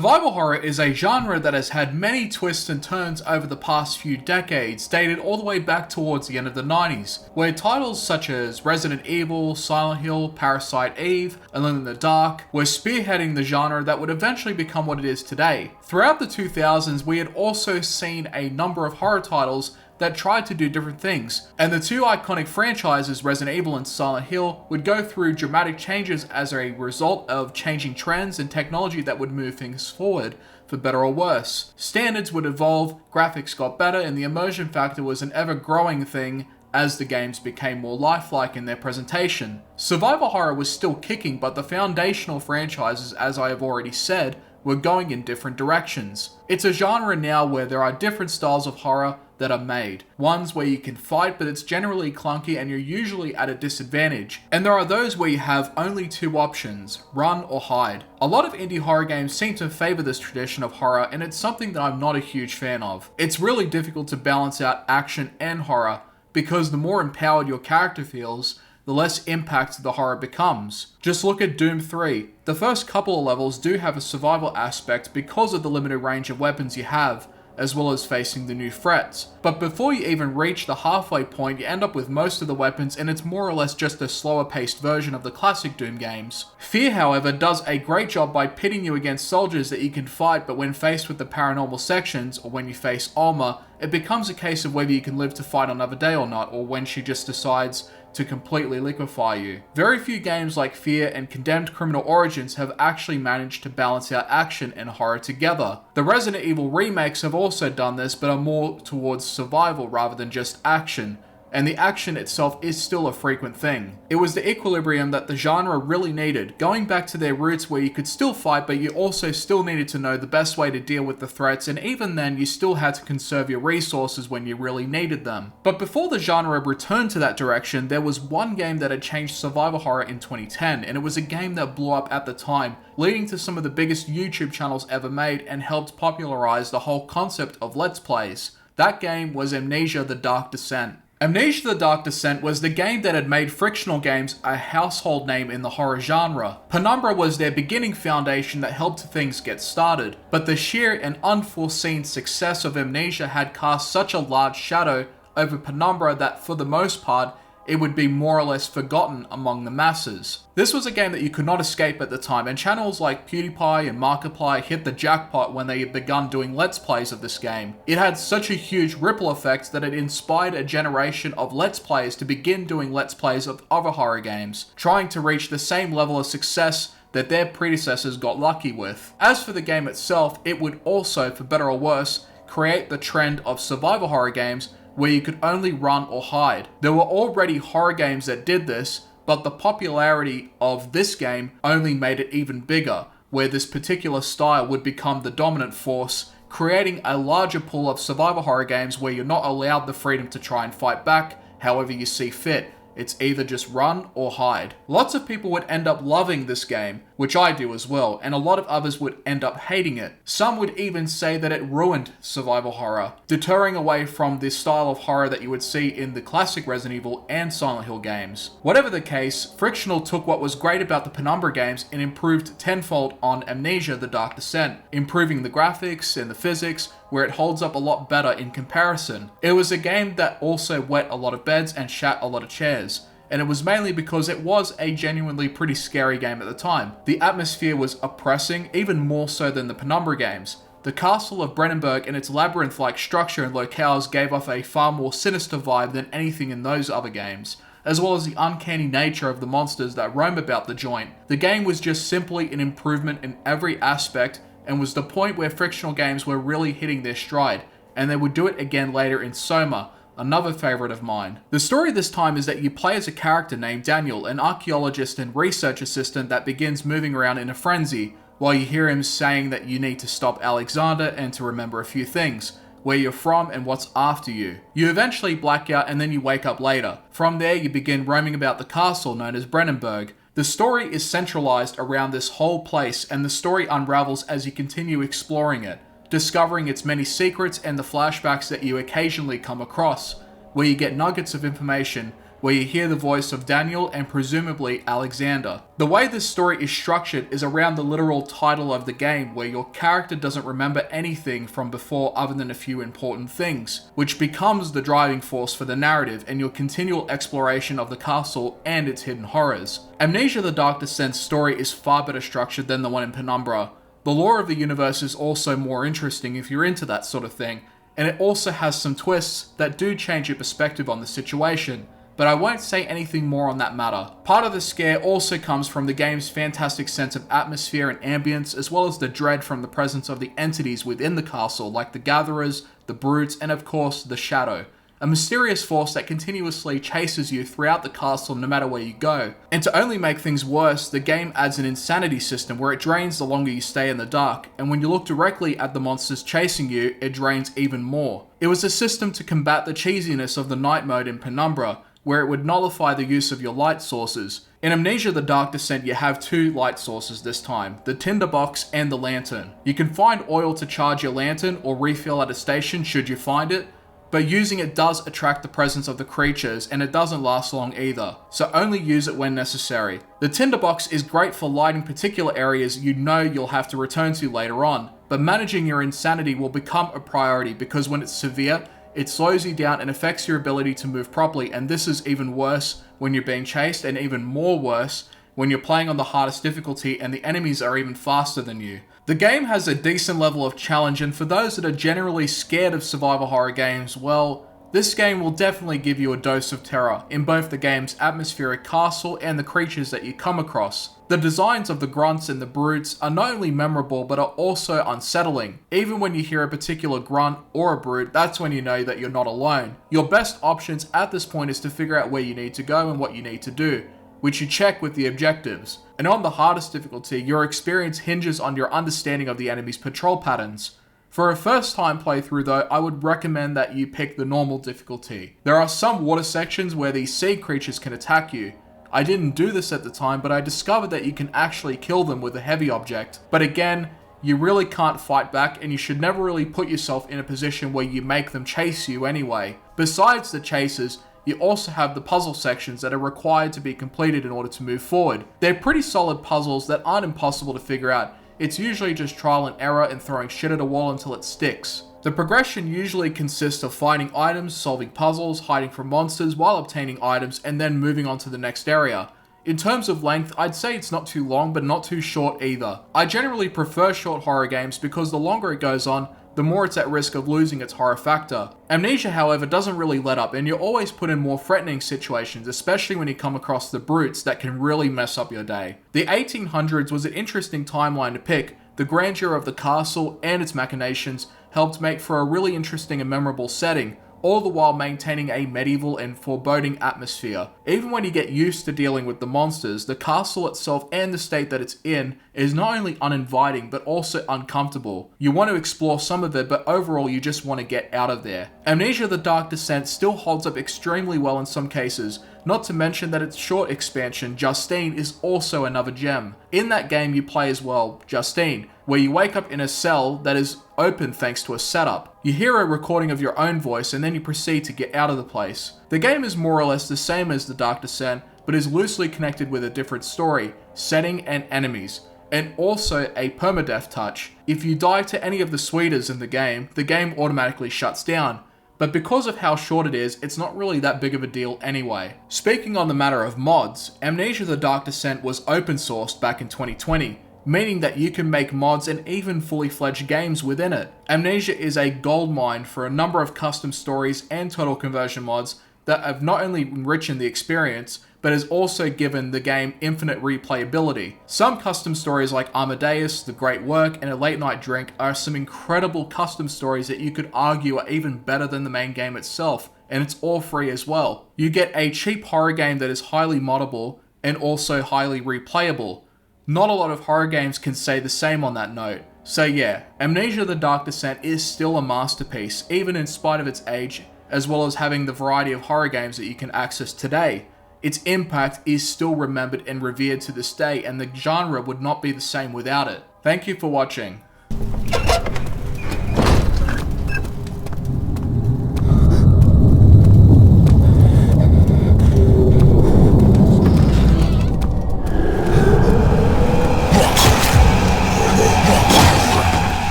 Survival horror is a genre that has had many twists and turns over the past few decades, dated all the way back towards the end of the 90s, where titles such as Resident Evil, Silent Hill, Parasite Eve, Alone in the Dark were spearheading the genre that would eventually become what it is today. Throughout the 2000s, we had also seen a number of horror titles that tried to do different things, and the two iconic franchises, Resident Evil and Silent Hill, would go through dramatic changes as a result of changing trends and technology that would move things forward, for better or worse. Standards would evolve, graphics got better, and the immersion factor was an ever-growing thing as the games became more lifelike in their presentation. Survival horror was still kicking, but the foundational franchises, as I have already said, were going in different directions. It's a genre now where there are different styles of horror that are made. Ones where you can fight, but it's generally clunky and you're usually at a disadvantage. And there are those where you have only two options, run or hide. A lot of indie horror games seem to favor this tradition of horror, and it's something that I'm not a huge fan of. It's really difficult to balance out action and horror, because the more empowered your character feels, the less impact the horror becomes. Just look at Doom 3. The first couple of levels do have a survival aspect because of the limited range of weapons you have, as well as facing the new threats. But before you even reach the halfway point, you end up with most of the weapons, and it's more or less just a slower paced version of the classic Doom games. Fear, however, does a great job by pitting you against soldiers that you can fight, but when faced with the paranormal sections, or when you face Alma, it becomes a case of whether you can live to fight another day or not, or when she just decides to completely liquefy you. Very few games like Fear and Condemned Criminal Origins have actually managed to balance out action and horror together. The Resident Evil remakes have also done this, but are more towards survival rather than just action, and the action itself is still a frequent thing. It was the equilibrium that the genre really needed, going back to their roots where you could still fight, but you also still needed to know the best way to deal with the threats, and even then you still had to conserve your resources when you really needed them. But before the genre returned to that direction, there was one game that had changed survival horror in 2010, and it was a game that blew up at the time, leading to some of the biggest YouTube channels ever made and helped popularize the whole concept of Let's Plays. That game was Amnesia: The Dark Descent. Amnesia: The Dark Descent was the game that had made frictional games a household name in the horror genre. Penumbra was their beginning foundation that helped things get started, but the sheer and unforeseen success of Amnesia had cast such a large shadow over Penumbra that for the most part, it would be more or less forgotten among the masses. This was a game that you could not escape at the time, and channels like PewDiePie and Markiplier hit the jackpot when they had begun doing Let's Plays of this game. It had such a huge ripple effect that it inspired a generation of Let's Players to begin doing Let's Plays of other horror games, trying to reach the same level of success that their predecessors got lucky with. As for the game itself, it would also, for better or worse, create the trend of survival horror games where you could only run or hide. There were already horror games that did this, but the popularity of this game only made it even bigger, where this particular style would become the dominant force, creating a larger pool of survival horror games where you're not allowed the freedom to try and fight back however you see fit. It's either just run or hide. Lots of people would end up loving this game, which I do as well, and a lot of others would end up hating it. Some would even say that it ruined survival horror, deterring away from the style of horror that you would see in the classic Resident Evil and Silent Hill games. Whatever the case, Frictional took what was great about the Penumbra games and improved tenfold on Amnesia: The Dark Descent, improving the graphics and the physics, where it holds up a lot better in comparison. It was a game that also wet a lot of beds and shat a lot of chairs, and it was mainly because it was a genuinely pretty scary game at the time. The atmosphere was oppressing, even more so than the Penumbra games. The castle of Brennenburg and its labyrinth-like structure and locales gave off a far more sinister vibe than anything in those other games, as well as the uncanny nature of the monsters that roam about the joint. The game was just simply an improvement in every aspect, and was the point where frictional games were really hitting their stride, and they would do it again later in Soma, another favourite of mine. The story this time is that you play as a character named Daniel, an archaeologist and research assistant that begins moving around in a frenzy, while you hear him saying that you need to stop Alexander and to remember a few things, where you're from and what's after you. You eventually black out and then you wake up later. From there you begin roaming about the castle known as Brennenburg. The story is centralized around this whole place, and the story unravels as you continue exploring it, discovering its many secrets and the flashbacks that you occasionally come across, where you get nuggets of information where you hear the voice of Daniel and presumably Alexander. The way this story is structured is around the literal title of the game, where your character doesn't remember anything from before other than a few important things, which becomes the driving force for the narrative and your continual exploration of the castle and its hidden horrors. Amnesia: The Dark Descent's story is far better structured than the one in Penumbra. The lore of the universe is also more interesting if you're into that sort of thing, and it also has some twists that do change your perspective on the situation, but I won't say anything more on that matter. Part of the scare also comes from the game's fantastic sense of atmosphere and ambience, as well as the dread from the presence of the entities within the castle, like the Gatherers, the Brutes, and of course, the Shadow. A mysterious force that continuously chases you throughout the castle no matter where you go. And to only make things worse, the game adds an insanity system where it drains the longer you stay in the dark, and when you look directly at the monsters chasing you, it drains even more. It was a system to combat the cheesiness of the night mode in Penumbra, where it would nullify the use of your light sources. In Amnesia: The Dark Descent, you have two light sources this time, the tinderbox and the lantern. You can find oil to charge your lantern or refill at a station should you find it, but using it does attract the presence of the creatures, and it doesn't last long either, so only use it when necessary. The tinderbox is great for lighting particular areas you know you'll have to return to later on, but managing your insanity will become a priority because when it's severe, it slows you down and affects your ability to move properly, and this is even worse when you're being chased, and even more worse when you're playing on the hardest difficulty and the enemies are even faster than you. The game has a decent level of challenge, and for those that are generally scared of survival horror games, well, this game will definitely give you a dose of terror in both the game's atmospheric castle and the creatures that you come across. The designs of the grunts and the brutes are not only memorable but are also unsettling. Even when you hear a particular grunt or a brute, that's when you know that you're not alone. Your best options at this point is to figure out where you need to go and what you need to do, which you check with the objectives. And on the hardest difficulty, your experience hinges on your understanding of the enemy's patrol patterns. For a first time playthrough though, I would recommend that you pick the normal difficulty. There are some water sections where these sea creatures can attack you. I didn't do this at the time, but I discovered that you can actually kill them with a heavy object. But again, you really can't fight back, and you should never really put yourself in a position where you make them chase you anyway. Besides the chases, you also have the puzzle sections that are required to be completed in order to move forward. They're pretty solid puzzles that aren't impossible to figure out. It's usually just trial and error and throwing shit at a wall until it sticks. The progression usually consists of finding items, solving puzzles, hiding from monsters while obtaining items, and then moving on to the next area. In terms of length, I'd say it's not too long, but not too short either. I generally prefer short horror games because the longer it goes on, the more it's at risk of losing its horror factor. Amnesia, however, doesn't really let up, and you're always put in more threatening situations, especially when you come across the brutes that can really mess up your day. The 1800s was an interesting timeline to pick. The grandeur of the castle and its machinations helped make for a really interesting and memorable setting, all the while maintaining a medieval and foreboding atmosphere. Even when you get used to dealing with the monsters, the castle itself and the state that it's in is not only uninviting but also uncomfortable. You want to explore some of it, but overall you just want to get out of there. Amnesia: The Dark Descent still holds up extremely well in some cases, not to mention that its short expansion, Justine, is also another gem. In that game you play as, well, Justine, where you wake up in a cell that is open thanks to a setup. You hear a recording of your own voice and then you proceed to get out of the place. The game is more or less the same as The Dark Descent, but is loosely connected with a different story, setting and enemies, and also a permadeath touch. If you die to any of the sweeters in the game automatically shuts down. But because of how short it is, it's not really that big of a deal anyway. Speaking on the matter of mods, Amnesia: The Dark Descent was open sourced back in 2020, meaning that you can make mods and even fully fledged games within it. Amnesia is a goldmine for a number of custom stories and total conversion mods that have not only enriched the experience, but has also given the game infinite replayability. Some custom stories like Amadeus, The Great Work, and A Late Night Drink are some incredible custom stories that you could argue are even better than the main game itself, and it's all free as well. You get a cheap horror game that is highly moddable and also highly replayable. Not a lot of horror games can say the same on that note. So yeah, Amnesia: The Dark Descent is still a masterpiece, even in spite of its age, as well as having the variety of horror games that you can access today. Its impact is still remembered and revered to this day, and the genre would not be the same without it. Thank you for watching.